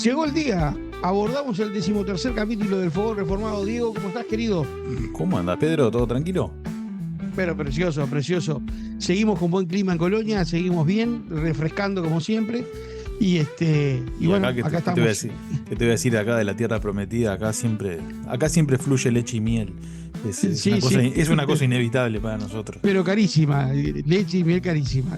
Llegó el día, abordamos el 13º capítulo del Fogón Reformado. Diego, ¿cómo estás, querido? ¿Cómo anda, Pedro? ¿Todo tranquilo? Pero precioso, precioso. Seguimos con buen clima en Colonia, seguimos bien, refrescando como siempre. Y bueno, acá, acá ¿qué te voy a estamos. decir? ¿Qué te voy a decir acá de la tierra prometida? Acá siempre fluye leche y miel. Sí, sí. Es una cosa inevitable para nosotros. Pero carísima, leche y miel carísima.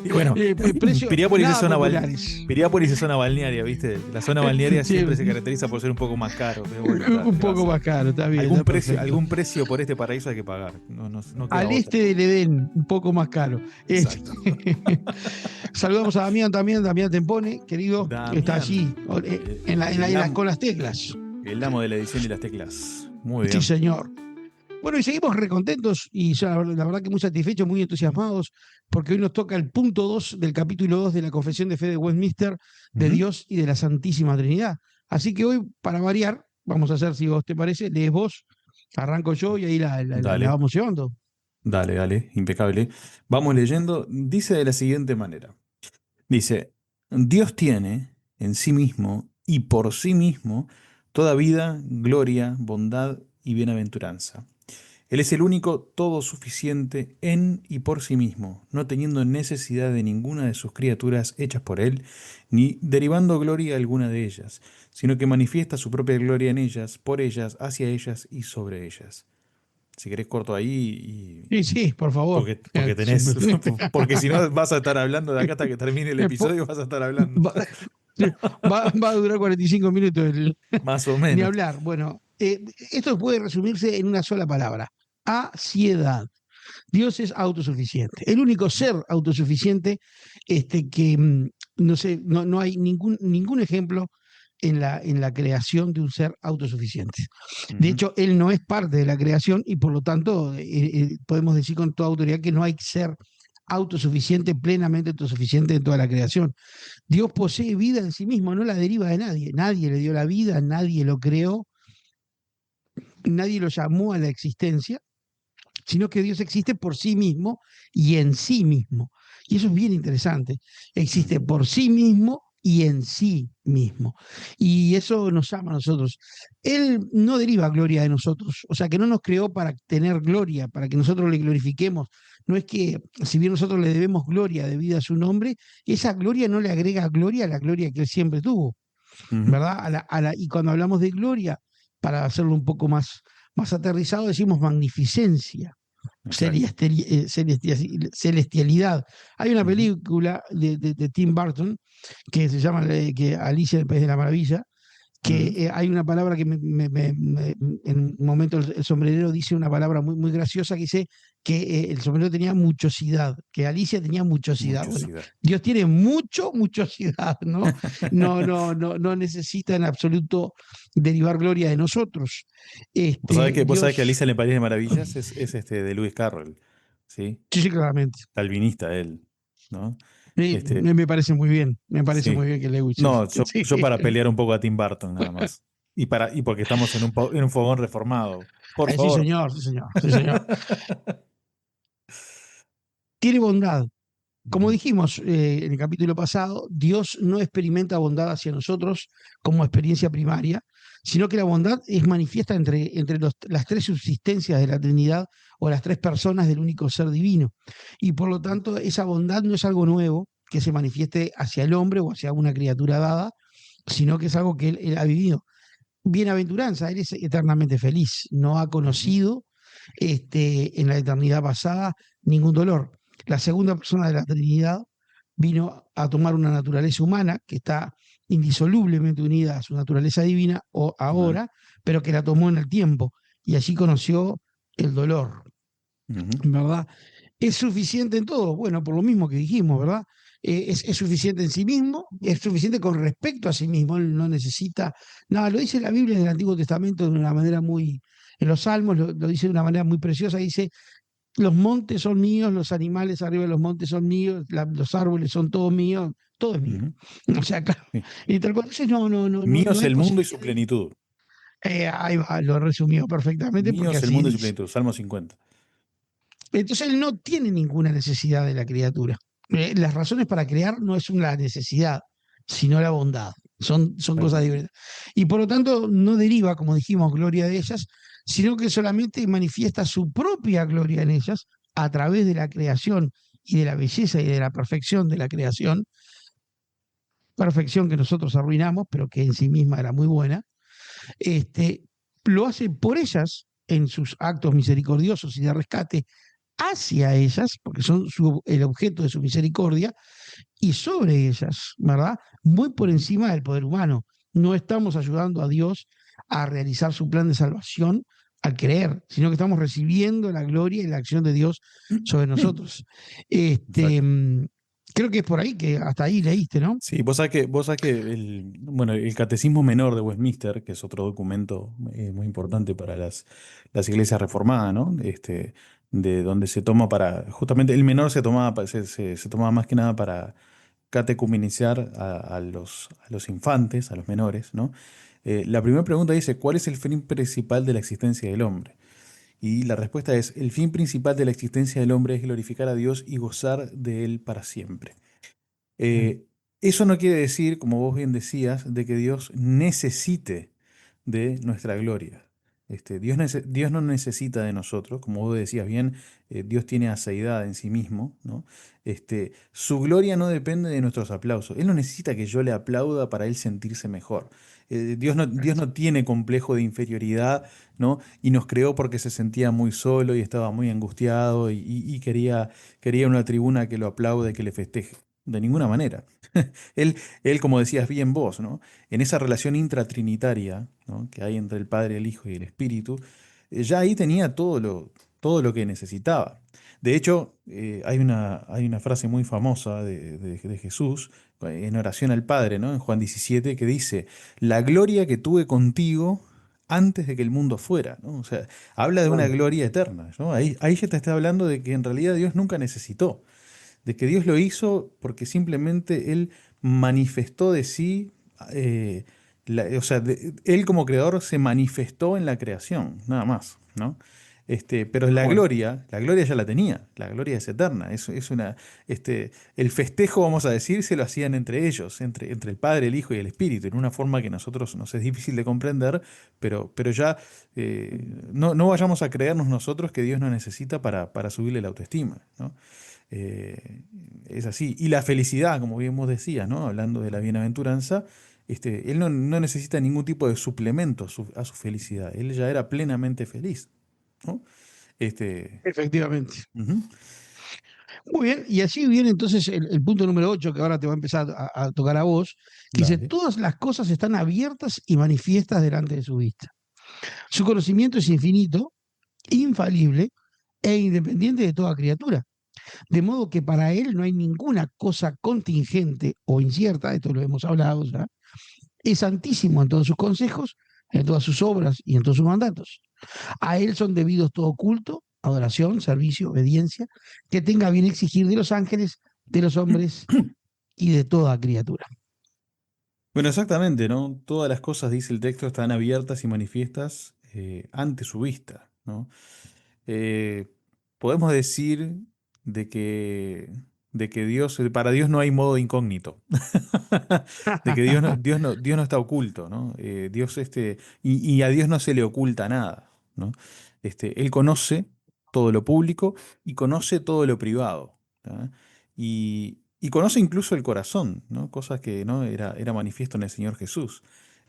Y bueno, Precios Piriápolis es nada populares. Piriápolis es zona balnearia, ¿viste? La zona balnearia Sí, siempre se caracteriza por ser un poco más caro. Pero bueno, un ¿qué va a poco ser? más caro, está bien, está perfecto. Algún precio por este paraíso hay que pagar. No queda Al otra. este del Edén, un poco más caro. Exacto. Saludamos a Damián también, Damián Tempone, querido, está allí, Damián, con las teclas. el amo de la edición y las teclas. Muy Sí, bien. señor. Bueno, y seguimos recontentos y ya la verdad que muy satisfechos, muy entusiasmados, porque hoy nos toca el punto 2 del capítulo 2 de la Confesión de Fe de Westminster, de Ujú. Dios y de la Santísima Trinidad. Así que hoy, para variar, vamos a hacer, si vos te parece, lees vos, arranco yo y ahí la Dale. vamos llevando. Dale, impecable. Vamos leyendo. Dice de la siguiente manera. Dice, Dios tiene en sí mismo y por sí mismo toda vida, gloria, bondad y bienaventuranza. Él es el único todo suficiente en y por sí mismo, no teniendo necesidad de ninguna de sus criaturas hechas por Él, ni derivando gloria alguna de ellas, sino que manifiesta su propia gloria en ellas, por ellas, hacia ellas y sobre ellas. Si querés corto ahí. Sí, sí, por favor. Porque si no vas a estar hablando de acá hasta que termine el episodio, vas a estar hablando. Va, va a durar 45 minutos Más o ni menos. hablar. Bueno, esto puede resumirse en una sola palabra: aciedad. Dios es autosuficiente. El único ser autosuficiente que no sé, no hay ningún ejemplo en la creación de un ser autosuficiente. De Ujú. hecho, él no es parte de la creación y por lo tanto podemos decir con toda autoridad que no hay ser autosuficiente, plenamente autosuficiente en toda la creación. Dios posee vida en sí mismo, no la deriva de nadie. Nadie le dio la vida, nadie lo creó, nadie lo llamó a la existencia, sino que Dios existe por sí mismo y en sí mismo. Y eso es bien interesante. Existe Ujú. por sí mismo y en sí mismo. Y eso nos llama a nosotros. Él no deriva gloria de nosotros, o sea, que no nos creó para tener gloria, para que nosotros le glorifiquemos. No es que, si bien nosotros le debemos gloria debido a su nombre, esa gloria no le agrega gloria a la gloria que él siempre tuvo, Ujú. ¿verdad? Y cuando hablamos de gloria, para hacerlo un poco más aterrizado, decimos magnificencia, Exacto. celestialidad. Hay una Ujú. película de Tim Burton que se llama que Alicia en el País de la Maravilla, que Ujú. hay una palabra que en un momento el sombrerero dice una palabra muy graciosa que dice que el sombrerero tenía muchosidad, que Alicia tenía muchosidad. Bueno, Muchosidad. Dios tiene muchosidad, ¿no? No necesita en absoluto derivar gloria de nosotros. Vos sabés que Dios, Alicia en el País de Maravillas es de Lewis Carroll, ¿sí? sí, sí, claramente. Calvinista él, ¿no? Este, Me parece muy bien, me parece muy sí. bien que Lewis No, sí. yo para pelear un poco a Tim Burton nada más. Y porque estamos en un fogón reformado. Por Sí, favor. señor, sí, señor, sí, señor. Tiene bondad. Como Ujú. dijimos en el capítulo pasado, Dios no experimenta bondad hacia nosotros como experiencia primaria, sino que la bondad es manifiesta entre las tres subsistencias de la Trinidad o las tres personas del único ser divino. Y por lo tanto, esa bondad no es algo nuevo que se manifieste hacia el hombre o hacia una criatura dada, sino que es algo que él ha vivido. Bienaventuranza, él es eternamente feliz, no ha Ujú. conocido en la eternidad pasada ningún dolor. La segunda persona de la Trinidad vino a tomar una naturaleza humana que está indisolublemente unida a su naturaleza divina o Claro. ahora, pero que la tomó en el tiempo y allí conoció el dolor, Ujú. ¿verdad? ¿Es suficiente en todo? Bueno, por lo mismo que dijimos, ¿verdad? Es suficiente en sí mismo, es suficiente con respecto a sí mismo, él no necesita nada. Lo dice la Biblia en el Antiguo Testamento de una manera en los Salmos lo dice de una manera muy preciosa, dice, los montes son míos, los animales arriba de los montes son míos, los árboles son todos míos, todo es mío. Ujú. O sea, claro, Sí. y tal cual, entonces Mío no es hay el mundo y posibilidad su plenitud. ahí va, lo resumió perfectamente Mío porque es el así mundo y su dice. plenitud. Salmo 50. Entonces él no tiene ninguna necesidad de la criatura. Las razones para crear no es una necesidad, sino la bondad. Son Tal cosas cual. diferentes. Y por lo tanto, no deriva, como dijimos, gloria de ellas, sino que solamente manifiesta su propia gloria en ellas a través de la creación y de la belleza y de la perfección de la creación, perfección que nosotros arruinamos, pero que en sí misma era muy buena. este, lo hace por ellas en sus actos misericordiosos y de rescate hacia ellas, porque son el objeto de su misericordia, y sobre ellas, ¿verdad? Muy por encima del poder humano. No estamos ayudando a Dios a realizar su plan de salvación al creer, sino que estamos recibiendo la gloria y la acción de Dios sobre nosotros. Este, Exacto. mm, creo que es por ahí que hasta ahí leíste, ¿no? Sí, vos sabés que bueno, el Catecismo Menor de Westminster, que es otro documento muy importante para las iglesias reformadas, ¿no? De donde se toma para, justamente el menor se tomaba, se tomaba más que nada para catecumenizar a los infantes, a los menores, ¿no? La primera pregunta dice, ¿cuál es el fin principal de la existencia del hombre? Y la respuesta es, el fin principal de la existencia del hombre es glorificar a Dios y gozar de él para siempre. Mm. Eh, Eso no quiere decir, como vos bien decías, de que Dios necesite de nuestra gloria. Dios no necesita de nosotros, como vos decías bien, Dios tiene aseidad en sí mismo, ¿no? Su gloria no depende de nuestros aplausos. Él no necesita que yo le aplauda para él sentirse mejor. Dios no tiene complejo de inferioridad, ¿no? Y nos creó porque se sentía muy solo y estaba muy angustiado y quería una tribuna que lo aplaude, que le festeje. De ninguna manera. Él, como decías bien vos, ¿no? En esa relación intratrinitaria, ¿no? Que hay entre el Padre, el Hijo y el Espíritu, ya ahí tenía todo lo que necesitaba. De hecho, hay una frase muy famosa de Jesús en oración al Padre, ¿no? En Juan 17, que dice, la gloria que tuve contigo antes de que el mundo fuera, ¿no? O sea, habla de una Claro. gloria eterna, ¿no? Ahí ya te está hablando de que en realidad Dios nunca necesitó de que Dios lo hizo porque simplemente Él manifestó de sí, eh, o sea, Él como creador se manifestó en la creación, nada más, ¿no? Pero Tal cual. la gloria ya la tenía, la gloria es eterna, es una, el festejo, vamos a decir, se lo hacían entre ellos, entre el Padre, el Hijo y el Espíritu, en una forma que a nosotros nos es difícil de comprender, pero ya no vayamos a creernos nosotros que Dios no necesita para subirle la autoestima, ¿no? Eh, es así. Y la felicidad, como bien vos decías, ¿no? Hablando de la bienaventuranza, él no necesita ningún tipo de suplemento a su felicidad. Él ya era plenamente feliz, ¿no? Este, Efectivamente. Ujú. Muy bien, y así viene entonces el punto número 8 que ahora te va a empezar a tocar a vos, que dice, Dale. todas las cosas están abiertas y manifiestas delante de su vista. Su conocimiento es infinito, infalible e independiente de toda criatura. De modo que para él no hay ninguna cosa contingente o incierta, esto lo hemos hablado ya, es santísimo en todos sus consejos, en todas sus obras y en todos sus mandatos. A él son debidos todo culto, adoración, servicio, obediencia, que tenga bien exigir de los ángeles, de los hombres y de toda criatura. Bueno, exactamente, ¿no? Todas las cosas, dice el texto, están abiertas y manifiestas ante su vista, ¿no? eh, Podemos decir de que, de que para Dios no hay modo incógnito, de que Dios no está oculto, ¿no? Y a Dios no se le oculta nada, ¿no? Él conoce todo lo público y conoce todo lo privado, ¿tá? Y conoce incluso el corazón, ¿no? Cosas que no era manifiesto en el Señor Jesús.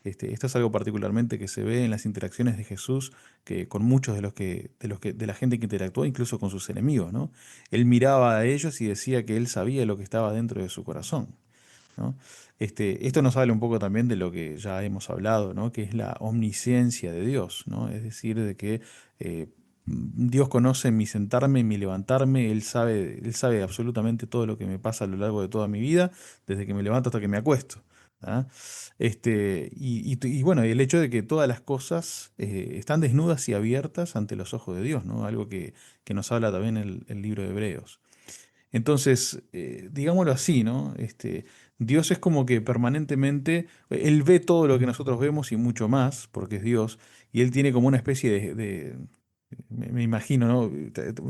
Esto es algo particularmente que se ve en las interacciones de Jesús que con muchos de la gente que interactuó, incluso con sus enemigos, ¿no? Él miraba a ellos y decía que él sabía lo que estaba dentro de su corazón, ¿no? Esto nos habla un poco también de lo que ya hemos hablado, ¿no? Que es la omnisciencia de Dios, ¿no? Es decir, de que Dios conoce mi sentarme, mi levantarme, Él sabe absolutamente todo lo que me pasa a lo largo de toda mi vida, desde que me levanto hasta que me acuesto. ¿Ah? Y bueno, el hecho de que todas las cosas están desnudas y abiertas ante los ojos de Dios, ¿no? Algo que nos habla también el libro de Hebreos. Entonces, digámoslo así, ¿no? Dios es como que permanentemente, Él ve todo lo que nosotros vemos y mucho más, porque es Dios, y Él tiene como una especie Me imagino, ¿no?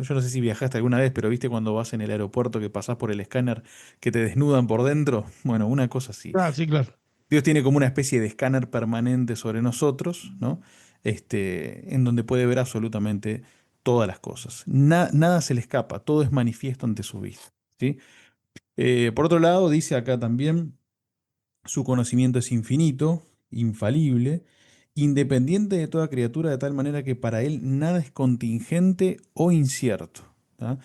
Yo no sé si viajaste alguna vez, pero viste cuando vas en el aeropuerto que pasás por el escáner que te desnudan por dentro. Bueno, una cosa así. Ah, sí, claro. Dios tiene como una especie de escáner permanente sobre nosotros, ¿no? En donde puede ver absolutamente todas las cosas. Nada se le escapa, todo es manifiesto ante su vista, ¿sí? Por otro lado, dice acá también, su conocimiento es infinito, infalible, independiente de toda criatura, de tal manera que para él nada es contingente o incierto. ¿Tá?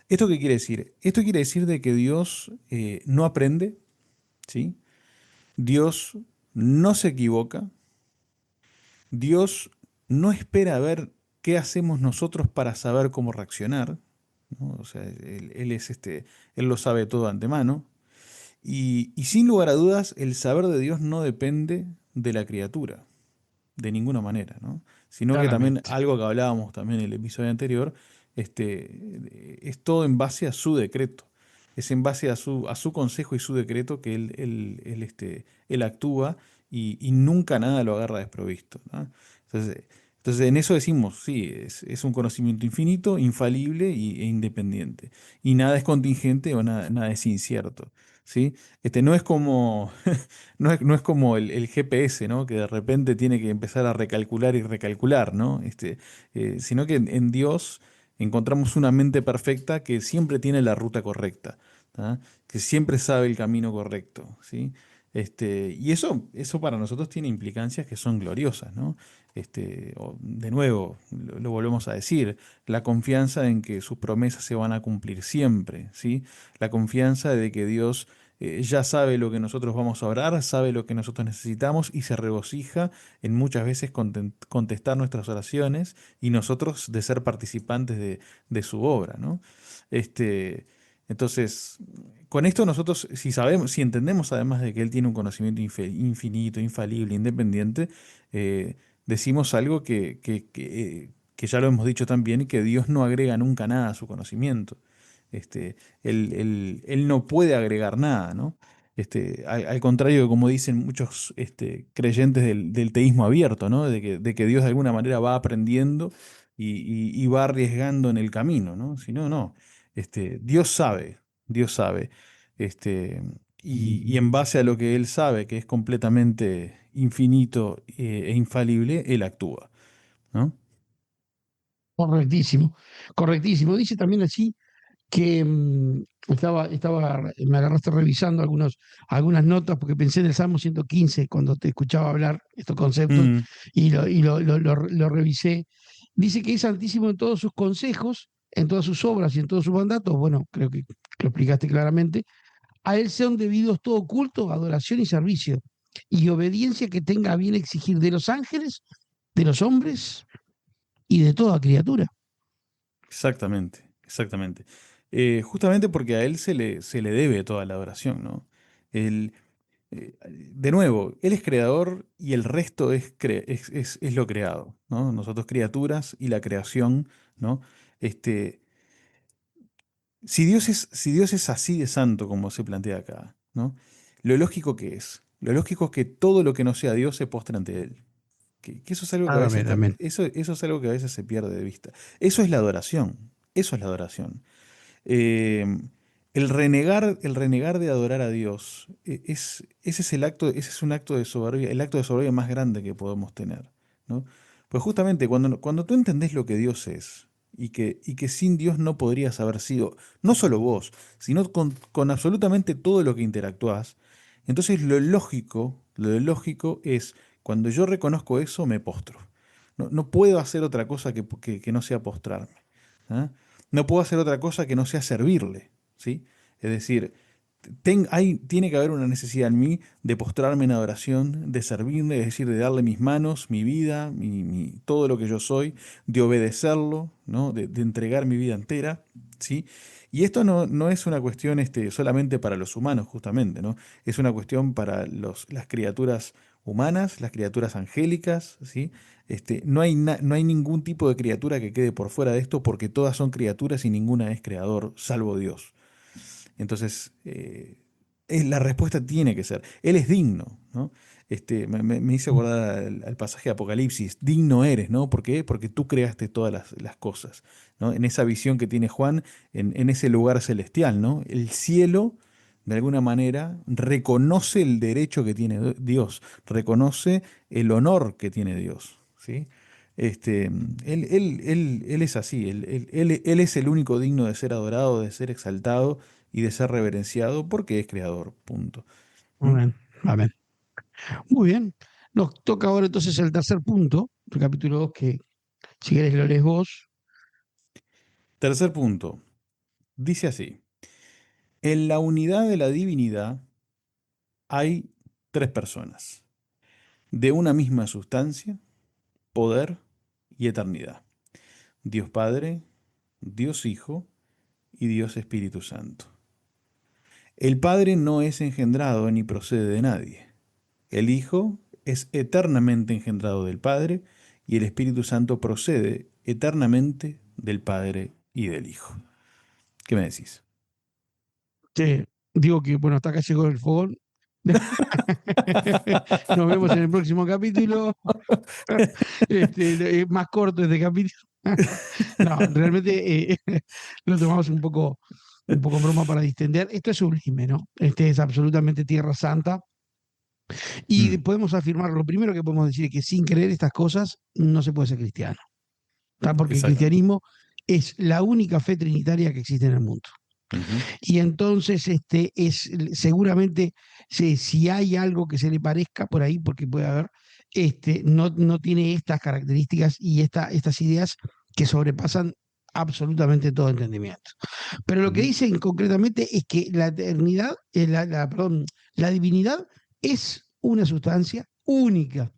¿Esto qué quiere decir? Esto quiere decir de que Dios no aprende, ¿sí? Dios no se equivoca, Dios no espera a ver qué hacemos nosotros para saber cómo reaccionar, ¿no? O sea, él lo sabe todo de antemano. Y sin lugar a dudas, el saber de Dios no depende de la criatura, de ninguna manera, ¿no? Sino que también Claramente. algo que hablábamos también en el episodio anterior, es todo en base a su decreto. Es en base a su consejo y su decreto que él actúa y nunca nada lo agarra desprovisto, ¿no? Entonces, entonces, en eso decimos, sí, es un conocimiento infinito, infalible e independiente. Y nada es contingente o nada es incierto, ¿sí? No es como, no es como el GPS, ¿no? Que de repente tiene que empezar a recalcular y recalcular, ¿no? Sino que en Dios encontramos una mente perfecta que siempre tiene la ruta correcta, ¿tá? Que siempre sabe el camino correcto, ¿sí? Y eso para nosotros tiene implicancias que son gloriosas, ¿no? De nuevo, lo volvemos a decir, la confianza en que sus promesas se van a cumplir siempre, ¿sí? La confianza de que Dios ya sabe lo que nosotros vamos a orar, sabe lo que nosotros necesitamos y se regocija en muchas veces contestar nuestras oraciones y nosotros de ser participantes de su obra, ¿no? Entonces, con esto nosotros, si sabemos, si entendemos además de que Él tiene un conocimiento infinito, infalible, independiente, eh, decimos algo que ya lo hemos dicho también, y que Dios no agrega nunca nada a su conocimiento. Él no puede agregar nada, ¿no? Al contrario de como dicen muchos creyentes del teísmo abierto, ¿no? De que Dios de alguna manera va aprendiendo y va arriesgando en el camino, ¿no? Si no, no. Dios sabe, Dios sabe. Este, y en base a lo que Él sabe, que es completamente infinito e infalible, Él actúa, ¿no? Correctísimo. Correctísimo. Dice también así que me agarraste revisando algunas notas porque pensé en el Salmo 115 cuando te escuchaba hablar estos conceptos Mm, y lo revisé. Dice que es santísimo en todos sus consejos, en todas sus obras y en todos sus mandatos. Bueno, creo que lo explicaste claramente. A él sean debidos todo culto, adoración y servicio, y obediencia que tenga a bien exigir de los ángeles, de los hombres y de toda criatura. exactamente, exactamente. Justamente porque a Él se le debe toda la adoración, ¿no? Él, de nuevo, Él es creador y el resto es lo creado, ¿no? Nosotros criaturas y la creación, ¿no? Este, si Dios es así de santo como se plantea acá, ¿no? Lo lógico es que todo lo que no sea Dios se postre ante Él. Que eso es algo que a veces Amén, amén. eso es algo que a veces se pierde de vista. Eso es la adoración. Eso es la adoración. Eh, el renegar de adorar a Dios, ese es un acto de soberbia, el acto de soberbia más grande que podemos tener, ¿no? Pues justamente cuando tú entendés lo que Dios es y que sin Dios no podrías haber sido, no solo vos, sino con absolutamente todo lo que interactuás, entonces lo lógico es, cuando yo reconozco eso, me postro. No puedo hacer otra cosa que no sea postrarme. ¿Ah? No puedo hacer otra cosa que no sea servirle, ¿sí? Es decir, tiene que haber una necesidad en mí de postrarme en adoración, de servirle, es decir, de darle mis manos, mi vida, todo lo que yo soy, de obedecerlo, ¿no? De entregar mi vida entera, ¿sí? Y esto no es una cuestión solamente para los humanos, justamente, ¿no? Es una cuestión para las criaturas humanas, las criaturas angélicas, ¿sí? No hay ningún tipo de criatura que quede por fuera de esto porque todas son criaturas y ninguna es creador, salvo Dios. Entonces, la respuesta tiene que ser, Él es digno, ¿no? Me hice acordar al pasaje de Apocalipsis, digno eres, ¿no? ¿Por qué? Porque tú creaste todas las cosas, ¿no? En esa visión que tiene Juan, en ese lugar celestial, ¿no? El cielo, de alguna manera, reconoce el derecho que tiene Dios, reconoce el honor que tiene Dios, ¿sí? Él es así, él es el único digno de ser adorado, de ser exaltado y de ser reverenciado porque es creador, punto. ¿Mm? Amén. Amén. Muy bien. Nos toca ahora entonces el tercer punto del capítulo 2, que si querés lo lees vos. Tercer punto, dice así, en la unidad de la divinidad hay tres personas, de una misma sustancia, poder y eternidad. Dios Padre, Dios Hijo y Dios Espíritu Santo. El Padre no es engendrado ni procede de nadie. El Hijo es eternamente engendrado del Padre y el Espíritu Santo procede eternamente del Padre y del Hijo. ¿Qué me decís? Digo que, bueno, hasta acá llegó el fogón. Nos vemos en el próximo capítulo. Es más corto este capítulo. No, realmente lo tomamos un poco en broma para distender. Esto es sublime, ¿no? Este es absolutamente Tierra Santa. Y Mm, podemos afirmar, lo primero que podemos decir es que sin creer estas cosas no se puede ser cristiano. ¿Tá? Porque el exactamente. cristianismo es la única fe trinitaria que existe en el mundo. Ujú, Y entonces es seguramente si hay algo que se le parezca por ahí, porque puede haber, no tiene estas características y estas ideas que sobrepasan absolutamente todo entendimiento. Pero lo que ujú. dicen concretamente es que la eternidad, perdón, la divinidad es una sustancia única.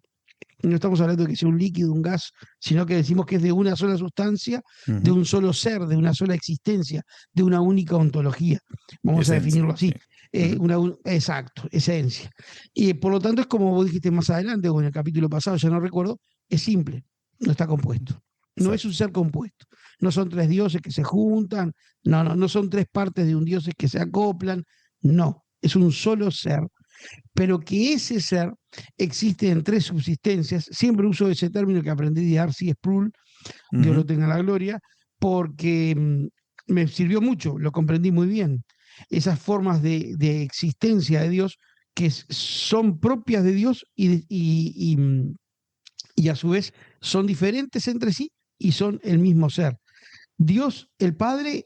No estamos hablando de que sea un líquido, un gas, sino que decimos que es de una sola sustancia, de Ujú. un solo ser, de una sola existencia, de una única ontología. Vamos a Esencia, definirlo sí. así. Ujú. Exacto, esencia. Y por lo tanto es como vos dijiste más adelante, o en el capítulo pasado, ya no recuerdo, es simple, no está compuesto. No es un Exacto. ser compuesto. No son tres dioses que se juntan, no son tres partes de un dios que se acoplan, no, es un solo ser, pero que ese ser existe en tres subsistencias. Siempre uso ese término que aprendí de R.C. Sproul, Dios lo Ujú. tenga en la gloria, porque me sirvió mucho, lo comprendí muy bien. Esas formas de existencia de Dios que son propias de Dios y a su vez son diferentes entre sí y son el mismo ser. Dios, el Padre,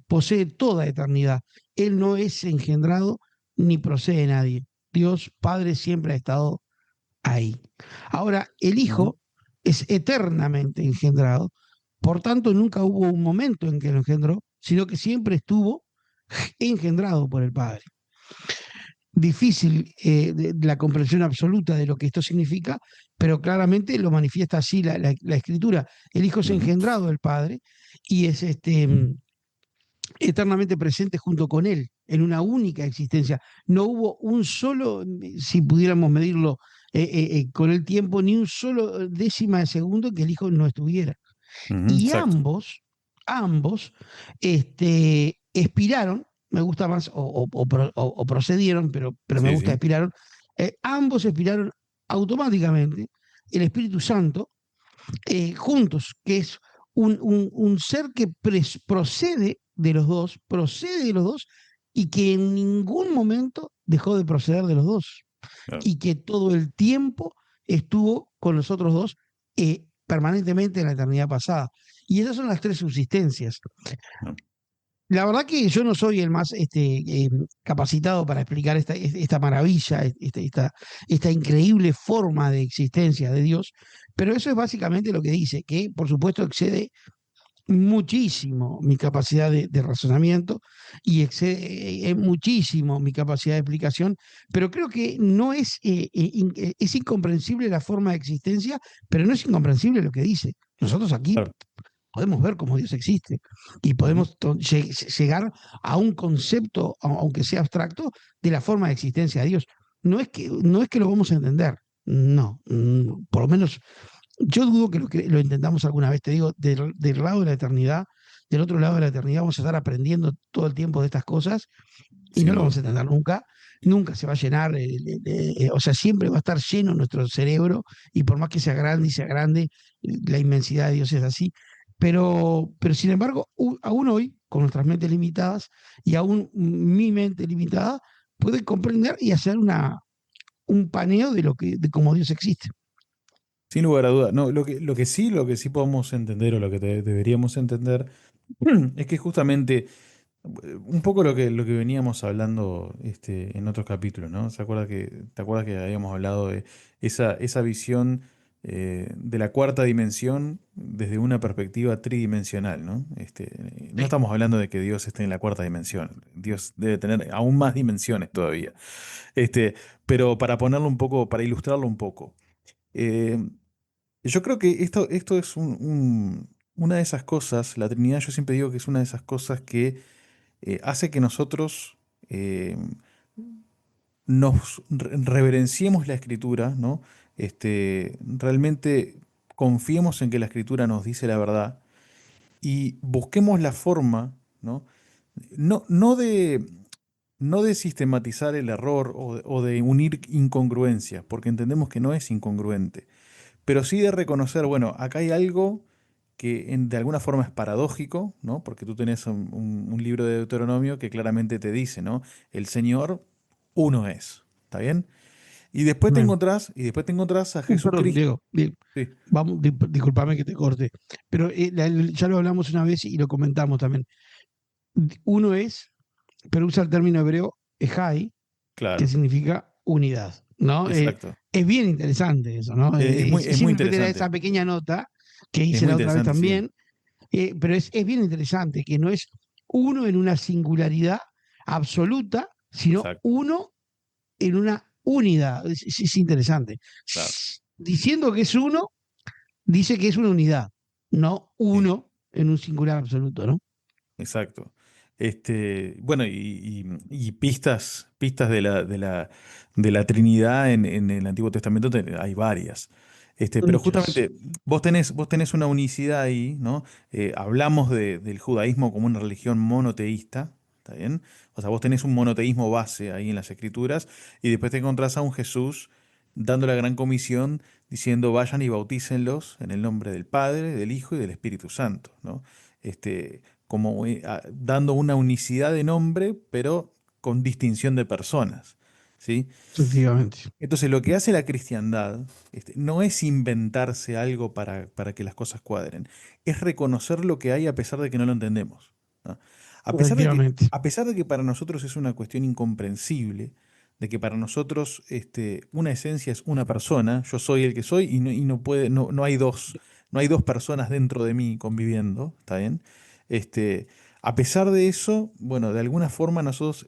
posee toda eternidad. Él no es engendrado ni procede de nadie. Dios Padre siempre ha estado ahí. Ahora, el Ujú. Hijo es eternamente engendrado, por tanto nunca hubo un momento en que lo engendró, sino que siempre estuvo engendrado por el Padre. Difícil la comprensión absoluta de lo que esto significa, pero claramente lo manifiesta así la Escritura. El Hijo es Ujú. engendrado del Padre y es eternamente presente junto con Él, en una única existencia. No hubo un solo, si pudiéramos medirlo con el tiempo, ni un solo décima de segundo que el Hijo no estuviera. Ujú. Y Exacto. ambos, expiraron, me gusta más, o procedieron, pero me Sí, gusta sí. expiraron, ambos expiraron automáticamente, el Espíritu Santo, juntos, que es un ser que procede de los dos, y que en ningún momento dejó de proceder de los dos, Claro. y que todo el tiempo estuvo con los otros dos permanentemente en la eternidad pasada. Y esas son las tres subsistencias. No. La verdad que yo no soy el más capacitado para explicar esta maravilla, esta increíble forma de existencia de Dios, pero eso es básicamente lo que dice, que por supuesto excede muchísimo mi capacidad de razonamiento y excede muchísimo mi capacidad de explicación, pero creo que no es incomprensible la forma de existencia, pero no es incomprensible lo que dice. Nosotros aquí Claro. podemos ver cómo Dios existe y Ujú. podemos llegar a un concepto, aunque sea abstracto, de la forma de existencia de Dios. No es que lo vamos a entender, no, por lo menos yo dudo que lo intentamos alguna vez. Te digo, del lado de la eternidad, del otro lado de la eternidad vamos a estar aprendiendo todo el tiempo de estas cosas y no Sin lo vamos duda. a entender nunca, nunca se va a llenar, o sea, siempre va a estar lleno nuestro cerebro, y por más que sea grande y sea grande, la inmensidad de Dios es así. Pero sin embargo, aún hoy, con nuestras mentes limitadas, y aún mi mente limitada, puede comprender y hacer un paneo de cómo Dios existe. Sin lugar a duda. No, lo que sí podemos entender, o lo que deberíamos entender, es que justamente un poco lo que veníamos hablando en otros capítulos, ¿no? ¿Te acuerdas que habíamos hablado de esa visión de la cuarta dimensión desde una perspectiva tridimensional, ¿no? No Sí. estamos hablando de que Dios esté en la cuarta dimensión. Dios debe tener aún más dimensiones todavía. Este, pero para ponerlo un poco, para ilustrarlo un poco. eh, yo creo que esto es una de esas cosas, la Trinidad, yo siempre digo que es una de esas cosas que hace que nosotros eh, nos reverenciemos la Escritura, ¿no? Realmente confiemos en que la Escritura nos dice la verdad y busquemos la forma, ¿no? No, no de sistematizar el error o de unir incongruencias, porque entendemos que no es incongruente, pero sí de reconocer, bueno, acá hay algo que de alguna forma es paradójico, ¿no? Porque tú tenés un libro de Deuteronomio que claramente te dice, ¿no? El Señor uno es, ¿está bien? Amén. Y después te encontrás a Perdón, Jesucristo. Diego, Sí, vamos, discúlpame que te corte, pero ya lo hablamos una vez y lo comentamos también. Uno es, pero usa el término hebreo Ejai, que claro, significa unidad, ¿no? exacto. Es bien interesante eso, ¿no? Es muy Simplemente era esa interesante, pequeña nota que es hice muy la otra vez interesante, sí, también, pero es bien interesante que no es uno en una singularidad absoluta, sino exacto, uno en una unidad. Es interesante. claro. Diciendo que es uno, dice que es una unidad, no Sí. uno en un singular absoluto, ¿no? Exacto. Bueno, y pistas de la Trinidad en el Antiguo Testamento hay varias. Pero Muchas. justamente vos tenés una unicidad ahí, ¿no? Hablamos del judaísmo como una religión monoteísta, ¿está bien? O sea, vos tenés un monoteísmo base ahí en las Escrituras, y después te encontrás a un Jesús dando la gran comisión diciendo: vayan y bautícenlos en el nombre del Padre, del Hijo y del Espíritu Santo, ¿no? Como dando una unicidad de nombre, pero con distinción de personas, ¿sí? Efectivamente. Entonces, lo que hace la cristiandad no es inventarse algo para que las cosas cuadren, es reconocer lo que hay a pesar de que no lo entendemos, ¿no? A pesar de que, Efectivamente. a pesar de que para nosotros es una cuestión incomprensible, de que para nosotros una esencia es una persona, yo soy el que soy y no puede, no hay dos personas dentro de mí conviviendo, ¿está bien? Este, a pesar de eso, bueno, de alguna forma nosotros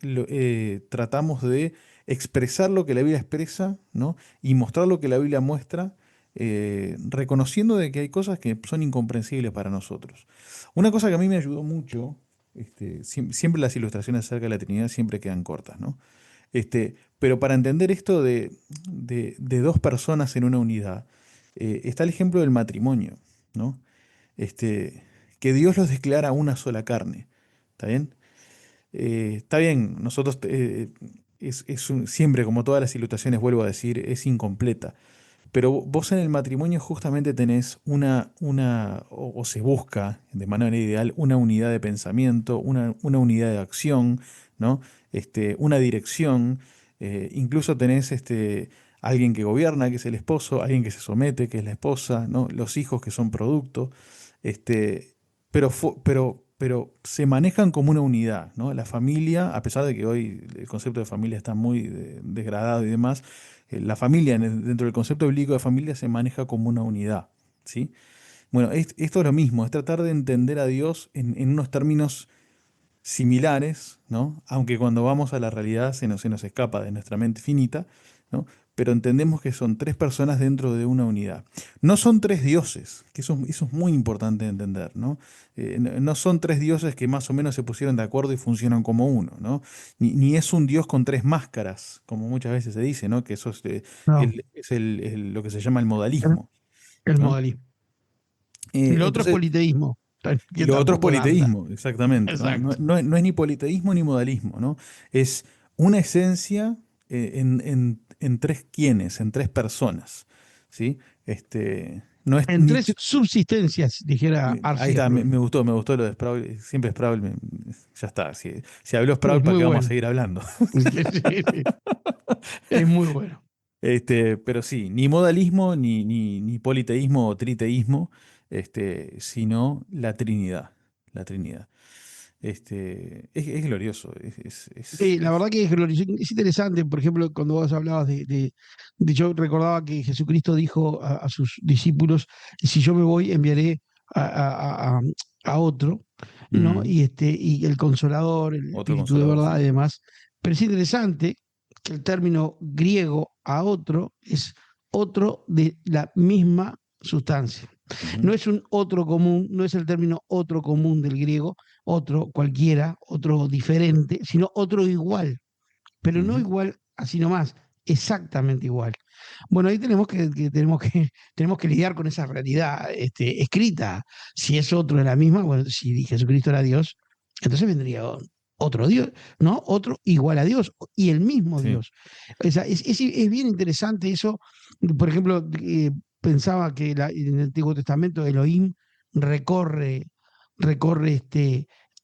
tratamos de expresar lo que la Biblia expresa, ¿no? Y mostrar lo que la Biblia muestra, reconociendo de que hay cosas que son incomprensibles para nosotros. Una cosa que a mí me ayudó mucho, siempre las ilustraciones acerca de la Trinidad siempre quedan cortas, ¿no? Pero para entender esto de dos personas en una unidad, está el ejemplo del matrimonio, ¿no? Este, que Dios los declara una sola carne, ¿está bien? Está bien, nosotros siempre, como todas las ilustraciones, vuelvo a decir, es incompleta. Pero vos en el matrimonio justamente tenés o se busca de manera ideal una unidad de pensamiento, una unidad de acción, ¿no? Una dirección. Incluso tenés alguien que gobierna, que es el esposo, alguien que se somete, que es la esposa, ¿no? Los hijos que son producto. Este, pero se manejan como una unidad, ¿no? La familia, a pesar de que hoy el concepto de familia está muy degradado y demás, la familia, dentro del concepto bíblico de familia, se maneja como una unidad, ¿sí? Bueno, esto es lo mismo, es tratar de entender a Dios en unos términos similares, ¿no? Aunque cuando vamos a la realidad se nos escapa de nuestra mente finita, ¿no? Pero entendemos que son tres personas dentro de una unidad. No son tres dioses, que eso es muy importante de entender, ¿no? No son tres dioses que más o menos se pusieron de acuerdo y funcionan como uno, ¿no? Ni es un dios con tres máscaras, como muchas veces se dice, ¿no? Que eso No, lo que se llama el el, modalismo, el ¿no? modalismo. Y lo otro es Entonces, politeísmo, y que lo otro es tampoco anda. politeísmo, exactamente, ¿no? No, Exacto. no es ni politeísmo ni modalismo, ¿no? Es una esencia en tres quienes, en tres personas, ¿sí? No es En ni, tres subsistencias, dijera ahí Arcee está, Sproul. me gustó lo de Sproul, siempre Sproul, ya está, si habló Sproul, Es ¿para muy qué vamos a bueno. seguir hablando? Sí, sí, es muy bueno. Pero sí, ni modalismo, ni politeísmo o triteísmo, sino la Trinidad, la Trinidad. Es glorioso, Sí, la verdad que es interesante, por ejemplo, cuando vos hablabas yo recordaba que Jesucristo dijo a sus discípulos, si yo me voy, enviaré a, a- a- a otro, ¿no? Mm, Y el Consolador, el otro Espíritu de consolador, verdad sí. y demás. Pero es interesante que el término griego a otro es otro de la misma sustancia. No Ujú, es un otro común, no es el término otro común del griego, otro cualquiera, otro diferente, sino otro igual, pero no ujú. igual así nomás, exactamente igual. Bueno, ahí tenemos que lidiar con esa realidad escrita. Si es otro de la misma, bueno, si Jesucristo era Dios, entonces vendría otro Dios, ¿no? Otro igual a Dios y el mismo Sí. Dios. O sea, es bien interesante eso. Por ejemplo, pensaba que en el Antiguo Testamento Elohim recorre, recorre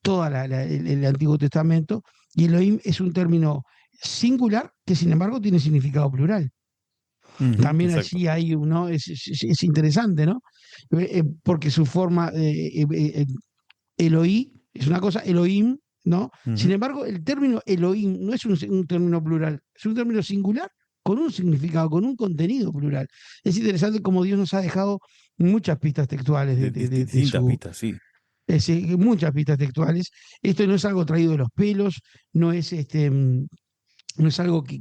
toda el Antiguo Testamento y Elohim es un término singular que sin embargo tiene significado plural. Ujú, También exacto. allí hay uno, es interesante, ¿no? Porque su forma, Eloí, es una cosa, Elohim, ¿no? Sin Ujú. embargo, el término Elohim no es un término plural, es un término singular con un significado, con un contenido plural. Es interesante como Dios nos ha dejado muchas pistas textuales de Distintas su, pistas, sí. muchas pistas textuales. Esto no es algo traído de los pelos, no es no es algo que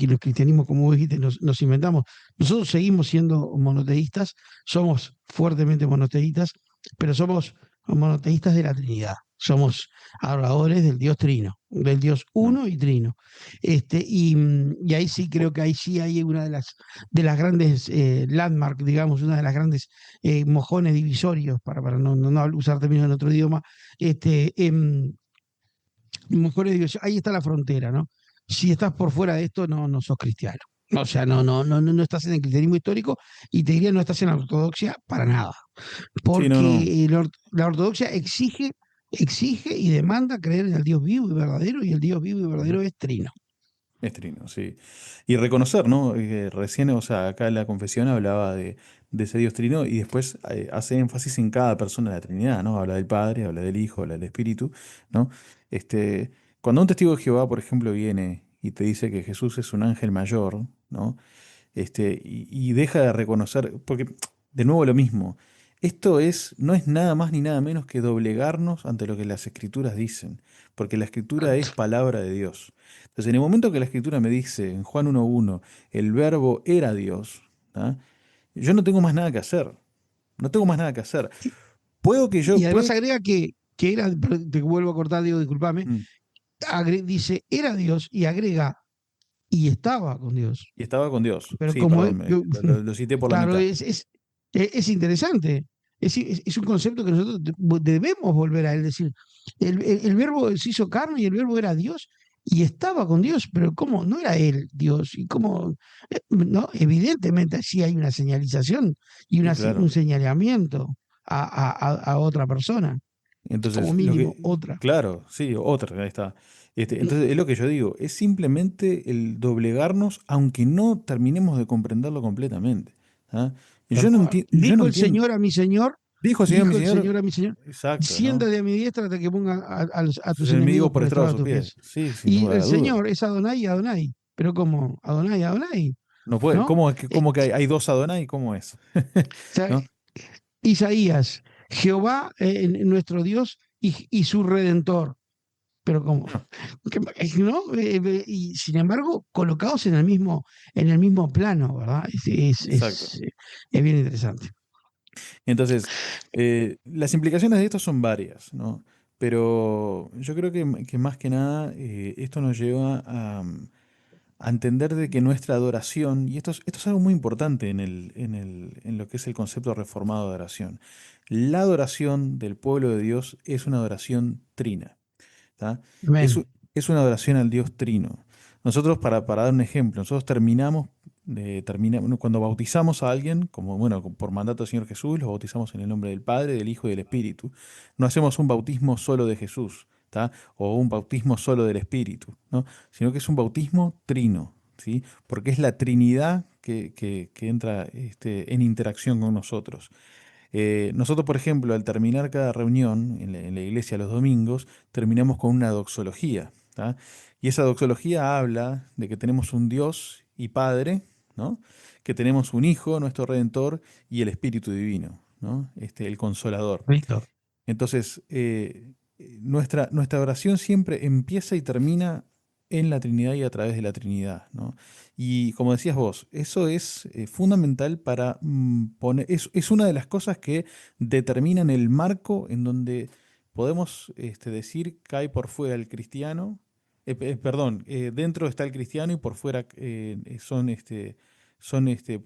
los cristianismos, como vos dijiste, nos inventamos. Nosotros seguimos siendo monoteístas, somos fuertemente monoteístas, pero somos monoteístas de la Trinidad. Somos adoradores del Dios Trino, del Dios Mm. Uno y Trino. Y ahí sí creo que ahí sí hay una de las grandes landmarks, digamos, una de las grandes mojones divisorios, para no usar términos en otro idioma, mejores digo yo, ahí está la frontera, ¿no? Si estás por fuera de esto, no sos cristiano. O sea, no estás en el cristianismo histórico y te diría no estás en la ortodoxia para nada. Sí, no, no. Porque la ortodoxia exige y demanda creer en el Dios vivo y verdadero, y el Dios vivo y Ujú. verdadero es trino. Es trino, sí. Y reconocer, ¿no? Recién, o sea, acá en la confesión hablaba de ese Dios trino y después hace énfasis en cada persona de la Trinidad, ¿no? Habla del Padre, habla del Hijo, habla del Espíritu, ¿no? Este, cuando un testigo de Jehová, por ejemplo, viene y te dice que Jesús es un ángel mayor, ¿no? Y deja de reconocer, porque de nuevo lo mismo, no es nada más ni nada menos que doblegarnos ante lo que las escrituras dicen, porque la escritura es palabra de Dios. Entonces, en el momento que la escritura me dice, en Juan 1:1, el verbo era Dios, ¿ah? Yo no tengo más nada que hacer, no tengo más nada que hacer. Puedo que Y yo, además puede, agrega que era, te vuelvo a cortar, Diego, discúlpame, Mm, dice era Dios y agrega y estaba con Dios. y estaba con Dios. Pero Sí, como perdón, lo cité por la claro, mitad. es interesante. Es un concepto que nosotros debemos volver a él. Es decir, el verbo se hizo carne y el verbo era Dios y estaba con Dios, pero ¿cómo? No era él Dios. ¿Y cómo? No, evidentemente sí hay una señalización y Y claro. un señalamiento a otra persona, como Entonces, mínimo, otra. claro, sí, otra, ahí está. Entonces, es lo que yo digo, es simplemente el doblegarnos, aunque no terminemos de comprenderlo completamente. ¿Ah? Tal cual. Yo no Dijo el entiendo. Señor a mi Señor, Dijo Señor, mi dijo el Señor, Señor a mi Señor, exacto, ¿no? siéntate a mi diestra hasta que ponga a Sus tus enemigos enemigos por por estrado estrado de de sus tus pies. pies. Sí, sin Y lugar el a duda. Señor es Adonai y Adonai. Pero ¿cómo? Adonai, Adonai, No puede, ¿no? Eh, cómo que hay dos Adonai? ¿Cómo es? o sea, ¿No? Isaías, Jehová, nuestro Dios y su Redentor. Pero ¿cómo? ¿No? Y sin embargo, colocados en el mismo plano, ¿verdad? Exacto. Es bien interesante. Entonces, las implicaciones de esto son varias, ¿no? Pero yo creo que más que nada esto nos lleva a entender de que nuestra adoración, y esto es algo muy importante en lo que es el concepto reformado de adoración, la adoración del pueblo de Dios es una adoración trina, ¿tá? Es, Amén. u- es una adoración al Dios trino. Nosotros, para dar un ejemplo, nosotros cuando bautizamos a alguien, como bueno, por mandato del Señor Jesús, los bautizamos en el nombre del Padre, del Hijo y del Espíritu. No hacemos un bautismo solo de Jesús, ¿tá? O un bautismo solo del Espíritu, ¿no? Sino que es un bautismo trino, ¿sí? Porque es la Trinidad que entra en interacción con nosotros. Nosotros, por ejemplo, al terminar cada reunión en la iglesia los domingos, terminamos con una doxología, ¿tá? Y esa doxología habla de que tenemos un Dios y Padre, ¿no? Que tenemos un Hijo, nuestro Redentor, y el Espíritu Divino, ¿no? El Consolador. Víctor. Entonces, nuestra oración siempre empieza y termina en la Trinidad y a través de la Trinidad, ¿no? Y como decías vos, eso es fundamental para poner, es una de las cosas que determinan el marco en donde podemos decir cae por fuera el cristiano, perdón, dentro está el cristiano y por fuera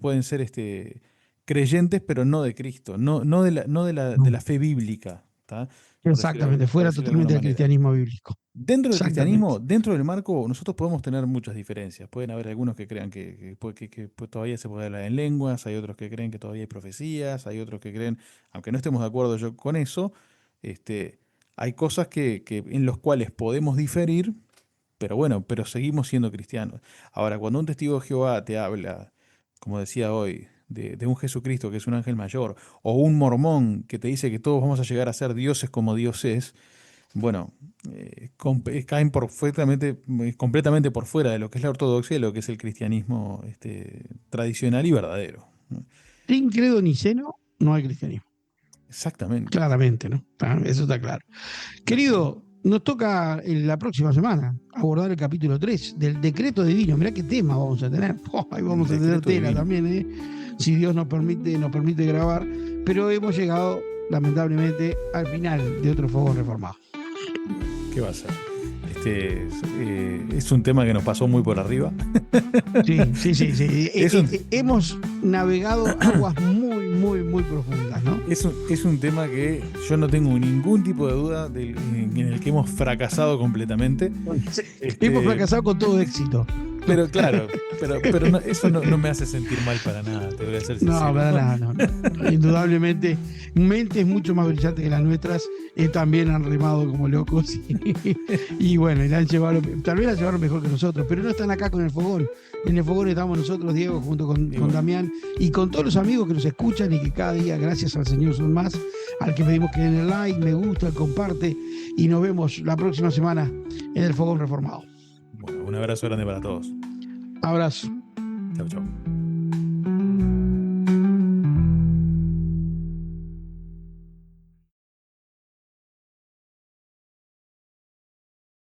pueden ser creyentes, pero no de Cristo, no de la fe bíblica, ¿tá? Exactamente, Por fuera decirlo de alguna totalmente del manera. cristianismo bíblico. Dentro del Exactamente. cristianismo, dentro del marco, nosotros podemos tener muchas diferencias. Pueden haber algunos que crean que todavía se puede hablar en lenguas, hay otros que creen que todavía hay profecías, hay otros que creen, aunque no estemos de acuerdo yo con eso, hay cosas en los cuales podemos diferir, pero bueno, pero seguimos siendo cristianos. Ahora, cuando un testigo de Jehová te habla, como decía hoy, de un Jesucristo que es un ángel mayor, o un mormón que te dice que todos vamos a llegar a ser dioses como Dios es, bueno, caen completamente por fuera de lo que es la ortodoxia y lo que es el cristianismo tradicional y verdadero, ¿no? Sin credo ni seno, no hay cristianismo. Exactamente, Claramente, ¿no? Eso está claro. exactamente. Querido, nos toca en la próxima semana abordar el capítulo 3 del decreto divino. Mirá qué tema vamos a tener. Ahí El vamos a tener decreto tela divino. también, ¿eh? Si Dios nos permite grabar. Pero hemos llegado, lamentablemente, al final de otro Fogón Reformado. Y bueno, ¿qué va a ser? Es un tema que nos pasó muy por arriba. Sí, sí, sí, sí. Es un, Hemos navegado aguas muy, muy, muy profundas, ¿no? es un tema que yo no tengo ningún tipo de duda en el que hemos fracasado completamente. Hemos Este, fracasado con todo éxito. pero claro, pero eso no me hace sentir mal para nada, te voy a ser No, sincero. para No, nada, no, no. Indudablemente, mentes mucho más brillantes que las nuestras también han remado como locos y bueno, y tal vez la llevaron mejor que nosotros, pero no están acá con el fogón. En el fogón estamos nosotros, Diego, junto y con bueno, Damián y con todos los amigos que nos escuchan y que cada día, gracias al Señor, son más. Al que pedimos que den el like, me gusta, comparte y nos vemos la próxima semana en el Fogón Reformado. bueno, un abrazo grande para todos. Abrazo. Chau, chau.